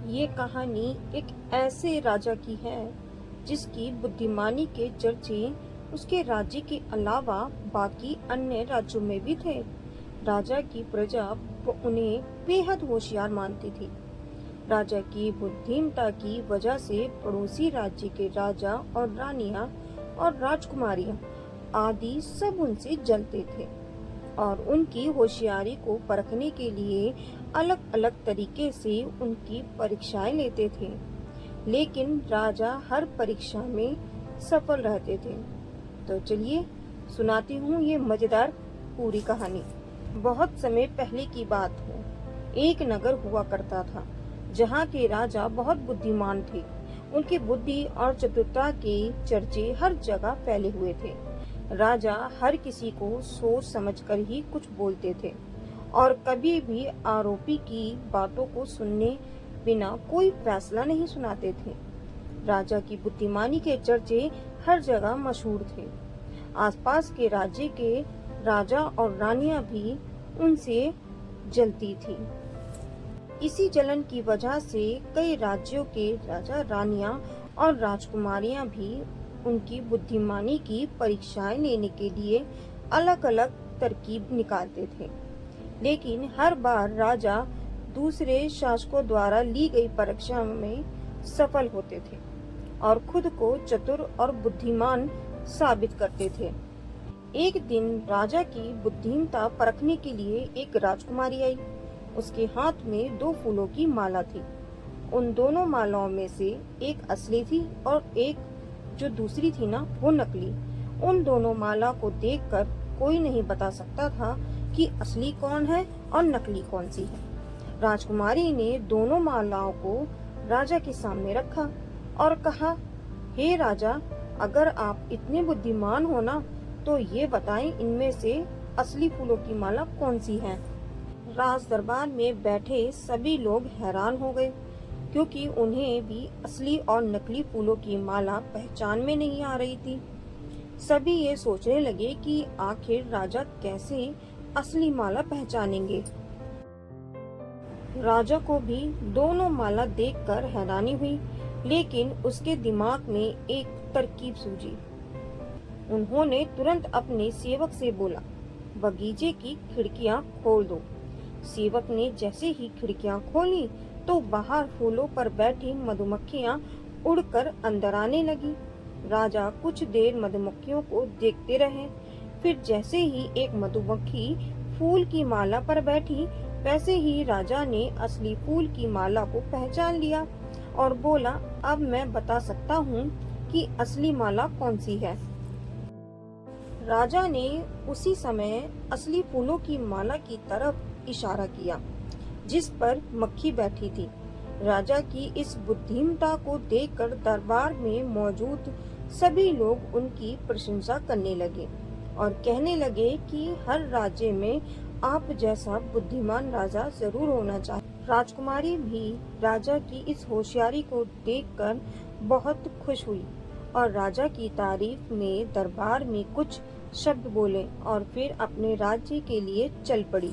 ये कहानी एक ऐसे राजा की है जिसकी बुद्धिमानी के चर्चे उसके राज्य के अलावा बाकी अन्य राज्यों में भी थे। राजा की प्रजा उन्हें बेहद होशियार मानती थी। राजा की बुद्धिमता की वजह से पड़ोसी राज्य के राजा और रानियां और राजकुमारियां आदि सब उनसे जलते थे और उनकी होशियारी को परखने के लिए अलग अलग तरीके से उनकी परीक्षाएं लेते थे, लेकिन राजा हर परीक्षा में सफल रहते थे। तो चलिए सुनाती हूँ ये मजेदार पूरी कहानी। बहुत समय पहले की बात हो, एक नगर हुआ करता था जहाँ के राजा बहुत बुद्धिमान थे। उनकी बुद्धि और चतुरता के चर्चे हर जगह फैले हुए थे। राजा हर किसी को सोच समझकर ही कुछ बोलते थे और कभी भी आरोपी की बातों को सुनने बिना कोई फैसला नहीं सुनाते थे। राजा की बुद्धिमानी के चर्चे हर जगह मशहूर थे। आसपास के राज्य के राजा और रानियां भी उनसे जलती थी। इसी जलन की वजह से कई राज्यों के राजा रानियां और राजकुमारियां भी उनकी बुद्धिमानी की परीक्षाएं लेने के लिए अलग अलग तरकीब निकालते थे, लेकिन हर बार राजा दूसरे शासकों द्वारा ली गई परीक्षा में सफल होते थे और खुद को चतुर और बुद्धिमान साबित करते थे। एक दिन राजा की बुद्धिमता परखने के लिए एक राजकुमारी आई। उसके हाथ में 2 फूलों की माला थी। उन दोनों मालाओं में से एक असली थी और एक जो दूसरी थी ना, वो नकली। उन दोनों माला को देखकर कोई नहीं बता सकता था कि असली कौन है और नकली कौन सी है। राजकुमारी ने दोनों मालाओं को राजा के सामने रखा और कहा, हे राजा, अगर आप इतने बुद्धिमान हो ना, तो ये बताएं इनमें से असली फूलों की माला कौन सी है। राज दरबार में बैठे सभी लोग हैरान हो गए, क्योंकि उन्हें भी असली और नकली फूलों की माला पहचान में नहीं आ रही थी। सभी ये सोचने लगे कि आखिर राजा कैसे असली माला पहचानेंगे। राजा को भी दोनों माला देखकर हैरानी हुई, लेकिन उसके दिमाग में एक तरकीब सूझी। उन्होंने तुरंत अपने सेवक से बोला, बगीचे की खिड़कियां खोल दो। सेवक ने जैसे ही खिड़कियां खोली तो बाहर फूलों पर बैठी मधुमक्खियां उड़कर अंदर आने लगी। राजा कुछ देर मधुमक्खियों को देखते रहे। फिर जैसे ही एक मधुमक्खी फूल की माला पर बैठी, वैसे ही राजा ने असली फूल की माला को पहचान लिया और बोला, अब मैं बता सकता हूँ कि असली माला कौन सी है। राजा ने उसी समय असली फूलों की माला की तरफ इशारा किया जिस पर मक्खी बैठी थी। राजा की इस बुद्धिमता को देखकर दरबार में मौजूद सभी लोग उनकी प्रशंसा करने लगे और कहने लगे कि हर राज्य में आप जैसा बुद्धिमान राजा जरूर होना चाहिए। राजकुमारी भी राजा की इस होशियारी को देखकर बहुत खुश हुई और राजा की तारीफ में दरबार में कुछ शब्द बोले और फिर अपने राज्य के लिए चल पड़ी।